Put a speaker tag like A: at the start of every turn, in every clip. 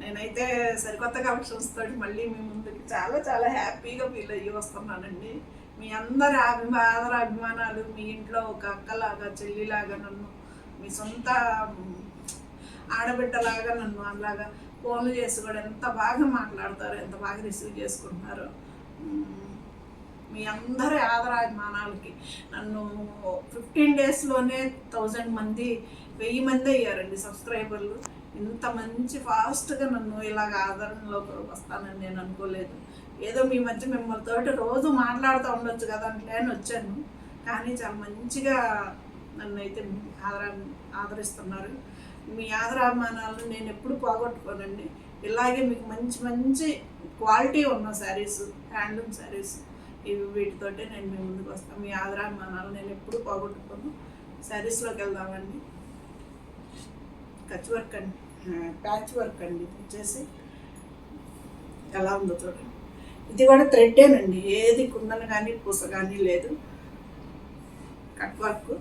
A: నేనైతే సరికొత్త కలెక్షన్స్ తోటి మళ్ళీ మీ ముందుకి చాలా చాలా హ్యాపీగా ఫీల్ అయ్యి వస్తున్నానండి. మీ అందరి అభిమానాలు, మీ ఇంట్లో ఒక అక్కలాగా చెల్లిలాగా నన్ను, మీ సొంత ఆడబిడ్డలాగా నన్ను అలాగా ఫోన్లు చేసి కూడా ఎంత బాగా మాట్లాడతారు, ఎంత బాగా రిసీవ్ చేసుకుంటున్నారు. మీ అందరి ఆదరాభిమానాలకి నన్ను 15 డేస్లోనే 1000 మంది 1000 మంది అయ్యారండి సబ్స్క్రైబర్లు. ఇంత మంచి ఫాస్ట్గా నన్ను ఇలాగ ఆదరణలోకి వస్తానని నేను అనుకోలేదు. ఏదో మీ మధ్య మిమ్మల్ని రోజు మాట్లాడుతూ ఉండొచ్చు కదా అంటే అని వచ్చాను. కానీ చాలా మంచిగా నన్ను అయితే ఆదరిస్తున్నారు. మీ ఆదరాభిమానాలను నేను ఎప్పుడు పోగొట్టుకోనండి. ఇలాగే మీకు మంచి మంచి క్వాలిటీ ఉన్న శారీస్, హ్యాండ్లూమ్ శారీస్ వీటితోటే నేను మీ ముందుకు వస్తాను. మీ ఆదరాభిమానాలు నేను ఎప్పుడు పోగొట్టుకోను. శారీస్లోకి వెళ్దామండి. కచ్ వర్క్ అండి, ప్యాచ్ వర్క్ అండి. వచ్చేసి ఎలా ఉందో చూడండి. ఇది కూడా థ్రెడ్డేనండి, ఏది కుందన కానీ పూస కానీ లేదు. కట్ వర్క్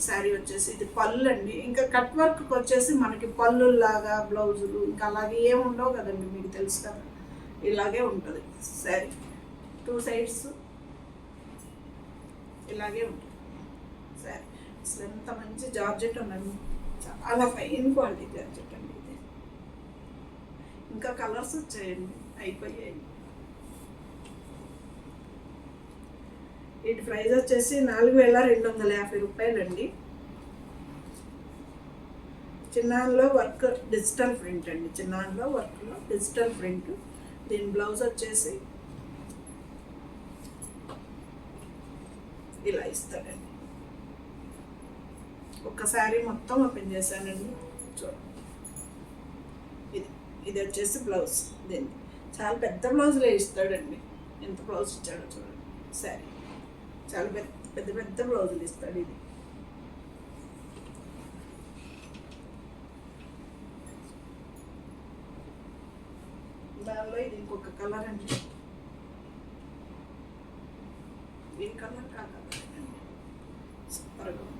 A: శారీ వచ్చేసి ఇది పళ్ళు అండి. ఇంకా కట్ వర్క్కి వచ్చేసి మనకి పళ్ళులాగా బ్లౌజులు ఇంకా అలాగే ఏమి ఉండవు కదండి, మీకు తెలుసు కదా. ఇలాగే ఉంటుంది శారీ, 2 సైడ్స్ ఇలాగే ఉంటుంది శారీ. అసలు ఎంత మంచి జార్జెట్ ఉందండి, చాలా ఫైన్ క్వాలిటీ జార్జెట్ అండి ఇది. ఇంకా కలర్స్ వచ్చాయండి, అయిపోయాయి. వీటి ప్రైస్ వచ్చేసి 4250 రూపాయలండి. చిన్నాన్లో వర్క్ డిజిటల్ ప్రింట్ అండి, చిన్నాన్లో వర్క్లో డిజిటల్ ప్రింట్. దీని బ్లౌజ్ వచ్చేసి ఇలా ఇస్తాడండి. ఒక్కసారి మొత్తం ఓపెన్ చేశానండి, చూడండి. ఇది వచ్చేసి బ్లౌజ్. దీన్ని చాలా పెద్ద బ్లౌజ్లే ఇస్తాడండి. ఎంత బ్లౌజ్ ఇచ్చాడో చూడండి. శారీ చాలా పెద్ద పెద్ద బ్లౌజులు ఇస్తాడు. ఇది దానిలో ఇది ఇంకొక కలర్ అండి. ఈ కలర్ కాదండి, సూపర్గా ఉంది.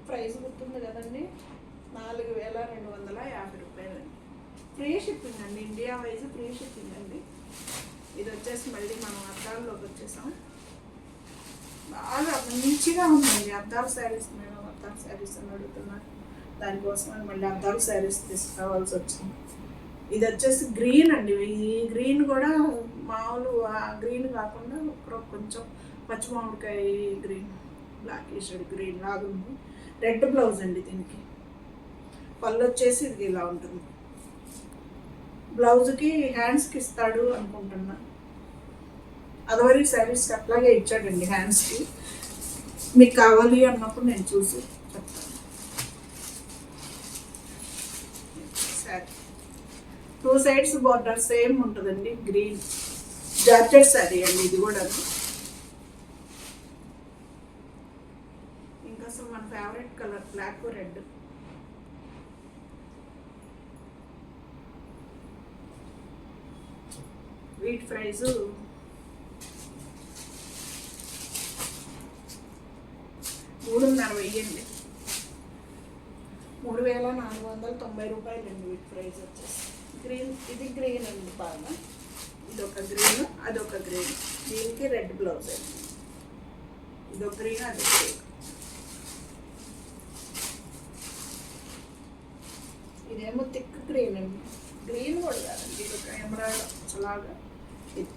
A: ప్రైస్ గుర్తుంది కదండి, 4250 రూపాయలండి. ఫ్రీ షిప్పింగ్ అండి, ఇండియా వైజ్ ఫ్రీ షిప్పింగ్ అండి. ఇది వచ్చేసి మళ్ళీ మనం అద్దాల్లోకి వచ్చేసాం. బాగా మంచిగా ఉందండి అద్దాల శారీస్. మేము అద్దాల శారీస్ అని అడుగుతున్నాను, దానికోసం మళ్ళీ అద్దాల శారీస్ తీసుకురావాల్సి వచ్చింది. ఇది వచ్చేసి గ్రీన్ అండి. ఈ గ్రీన్ కూడా మామూలు గ్రీన్ కాకుండా కొంచెం పచ్చి మామిడికాయ గ్రీన్, బ్లాక్ షేడ్ గ్రీన్ లాగా ఉంది. రెడ్ బ్లౌజ్ అండి. దీనికి పళ్ళు వచ్చేసి ఇది ఇలా ఉంటుంది. బ్లౌజ్కి హ్యాండ్స్కి ఇస్తాడు అనుకుంటున్నా. అదవరి శారీస్కి అట్లాగే ఇచ్చాడండి హ్యాండ్స్కి. మీకు కావాలి అన్నప్పుడు నేను చూసి చెప్తాను. శారీ 2 సైడ్స్ బార్డర్ సేమ్ ఉంటుందండి. గ్రీన్ జార్జెట్ శారీ అండి ఇది కూడా. ఇంకా అసలు మన ఫేవరెట్ కలర్ బ్లాక్ రెడ్. వీటి ప్రైజు 3,500 అండి. 3,490 రూపాయలండి వీటి ప్రైస్ వచ్చేసి. గ్రీన్, ఇది గ్రీన్ అండి బాగా. ఇదొక గ్రీన్, అదొక గ్రీన్. దీనికి రెడ్ బ్లౌజ్ అండి. ఇదొక గ్రీన్, అదొక గ్రీన్. ఇదేమో థిక్ గ్రీన్ అండి. గ్రీన్ కూడా కాదండి, ఇదొక ఎమరాల్డ్ అలాగా. ఇది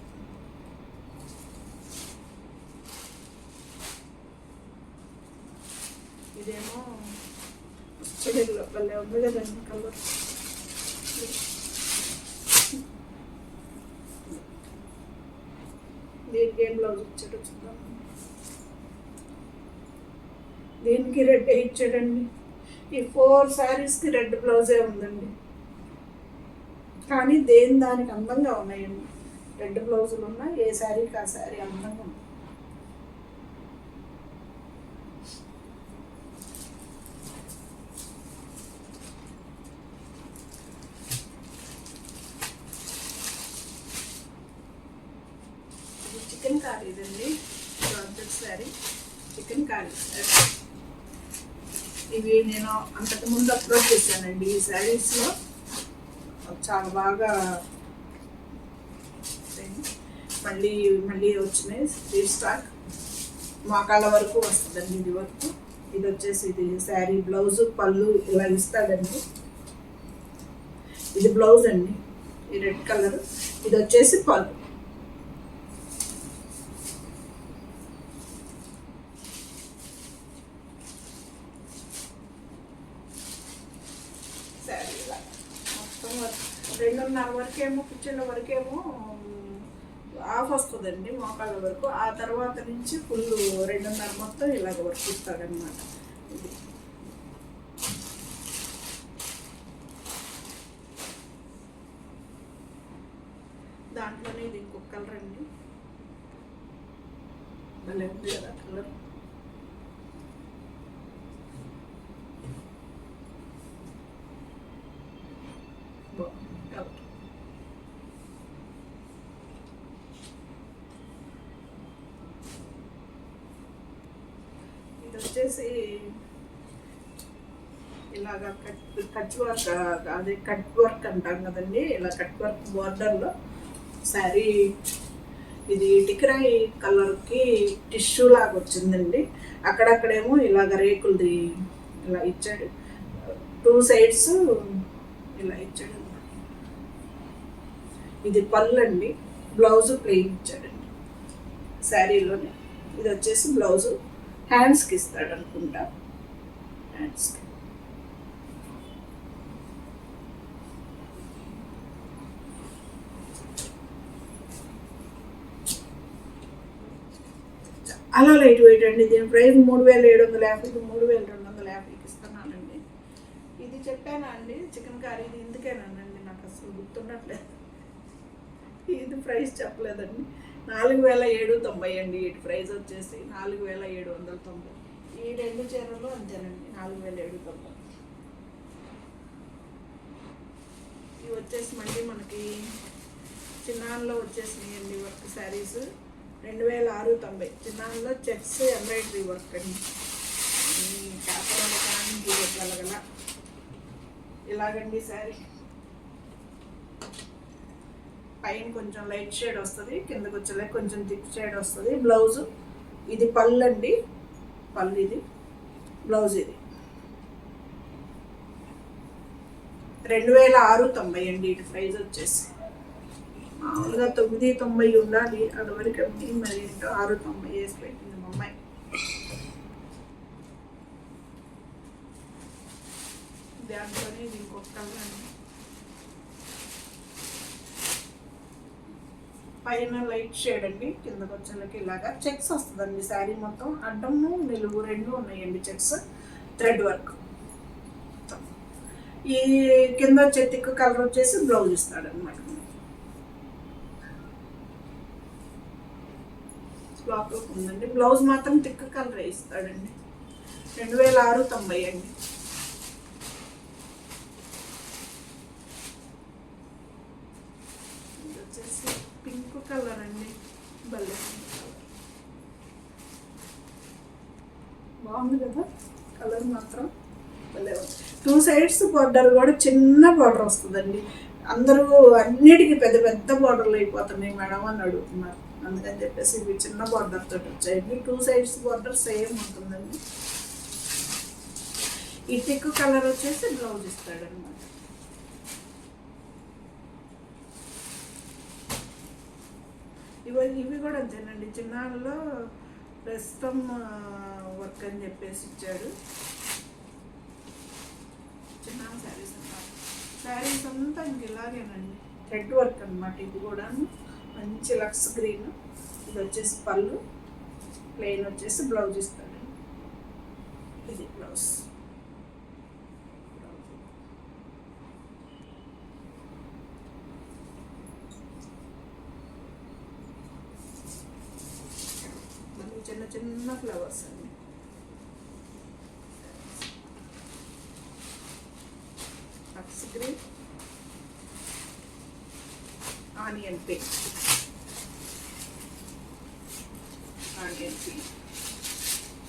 A: ఇదేమో చెడులో భలే ఉంది కదండి కలర్. దీనికి ఏం బ్లౌజ్ ఇచ్చాడో చూద్దాం. దీనికి రెడ్ ఇచ్చాడండి. ఈ 4 శారీస్కి రెడ్ బ్లౌజే ఉందండి. కానీ దానికి అందంగా ఉన్నాయండి. రెడ్ బ్లౌజులు ఉన్నాయి, ఏ శారీకి ఆ శారీ అందంగా ఉంది. చికెన్ కర్రీ ఇదండి. Silk sari, chicken curry sari. ఇవి నేను అంతకుముందు అప్లోడ్ చేశానండి. ఈ శారీస్లో చాలా బాగా మళ్ళీ మళ్ళీ వచ్చినాయి రీస్టాక్. మోకాళ్ళ వరకు వస్తుందండి ఇది వరకు. ఇది వచ్చేసి ఇది శారీ బ్లౌజు పళ్ళు ఇలా ఇస్తాడండి. ఇది బ్లౌజ్ అండి, ఈ రెడ్ కలర్. ఇది వచ్చేసి పళ్ళు. శారీ ఇలా మొత్తం 2:30 వరకేమో, కుర్చీల వరకేమో ఆఫ్ వస్తుందండి మోకాళ్ళ వరకు. ఆ తర్వాత నుంచి ఫుల్ 2:30 మొత్తం ఇలాగ వర్క్ ఇస్తాడనమాట. ఇది దాంట్లోనే ఇది ఇంకొక కలర్ అండి, భలే ఉంది కదా కలర్. వచ్చేసి ఇలాగ కట్ వర్క్, అదే కట్ వర్క్ అంటాం కదండి. ఇలా కట్ వర్క్ బోర్డర్లో శారీ. ఇది టికరాయి కలర్కి టిష్యూ లాగా వచ్చిందండి. అక్కడక్కడేమో ఇలాగ రేకులది ఇలా ఇచ్చాడు, 2 సైడ్స్ ఇలా ఇచ్చాడు. ఇది పళ్ళు అండి, బ్లౌజు ప్లెయిన్ ఇచ్చాడండి శారీలోనే. ఇది వచ్చేసి బ్లౌజు హ్యాండ్స్కి ఇస్తాడు అనుకుంటా, హ్యాండ్స్కి. చాలా లైట్ వెయిట్ అండి. దీని ప్రైస్ 3750, 3250కి ఇస్తున్నానండి. ఇది చెప్పానా అండి చికెన్ కర్రీ, ఇది ఎందుకేనానండి నాకు అసలు గుర్తుండట్లేదు. ఇది ప్రైస్ చెప్పలేదండి. 4790 అండి. వీటి ప్రైస్ వచ్చేసి 4790. ఈ 2 చీరలు అంతేనండి, 4790. ఇవి వచ్చేసి మళ్ళీ మనకి చిన్నాన్లో వచ్చేసినాయండి వర్క్ శారీస్. 2690. చిన్నాన్లో చెక్స్ ఎంబ్రాయిడరీ వర్క్ అండి. కాపర్లో కానీ గీగల ఇలాగండి శారీ. పైన కొంచెం లైట్ షేడ్ వస్తుంది, కిందకు వచ్చేలా కొంచెం థిక్ షేడ్ వస్తుంది. బ్లౌజు ఇది పళ్ళు అండి, పళ్ళు ఇది, బ్లౌజ్ ఇది. 2690 అండి. ఇటు ప్రైస్ వచ్చేసి మామూలుగా 990 ఉండాలి, అదివరకు మరి ఏంటో 690 వేసి పెట్టింది మా అమ్మాయి. దాంట్లోనే ఇది ఇంకొక కలర్ అండి. పైన లైట్ షేడ్ అండి, కిందకు వచ్చేళ్ళకి ఇలాగా చెక్స్ వస్తుందండి. శారీ మొత్తం అడ్డము నిలువు 2 ఉన్నాయండి చెక్స్, థ్రెడ్ వర్క్. ఈ కింద వచ్చే థిక్ కలర్ వచ్చేసి బ్లౌజ్ ఇస్తాడు అనమాట. బ్లాక్ ఉందండి, బ్లౌజ్ మాత్రం థిక్ కలర్ ఇస్తాడండి. 2690 అండి. ఇది వచ్చేసి పింక్ కలర్ అండి, భలే బాగుంది కదా కలర్ మాత్రం భలే. 2 సైడ్స్ బార్డర్ కూడా చిన్న బార్డర్ వస్తుందండి. అందరూ అన్నిటికీ పెద్ద పెద్ద బార్డర్లు అయిపోతున్నాయి మేడం అని అడుగుతున్నారు. అందుకని చెప్పేసి ఇవి చిన్న బార్డర్ తోటి వచ్చాయండి. 2 సైడ్స్ బార్డర్ సేమ్ ఉంటుందండి. ఈ థిక్ కలర్ వచ్చేసి బ్లౌజ్ ఇస్తాడనమాట. ఇవి కూడా అంతేనండి. చిన్నాళ్ళలో ప్రస్తుతం వర్క్ అని చెప్పేసి ఇచ్చాడు. చిన్న శారీస్ అన్నమాట. శారీస్ అంతా ఇంక ఇలాగేనండి, థ్రెడ్ వర్క్ అనమాట. ఇది కూడా మంచి లక్స్ గ్రీన్. ఇది వచ్చేసి పళ్ళు, ప్లెయిన్ వచ్చేసి బ్లౌజ్ ఇస్తాడు. ఇది బ్లౌజ్. చిన్న చిన్న ఫ్లవర్స్ అండి. లక్స్ green, onion pink, onion pink,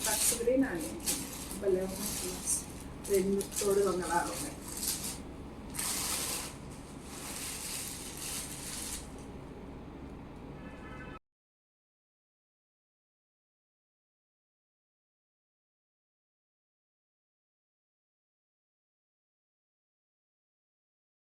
A: పచ్చ గ్రీన్ ఆనియన్ పింక్, భలే ఉన్నాయి కలర్స్. రెండు తోడు దొంగలాగా ఉన్నాయి.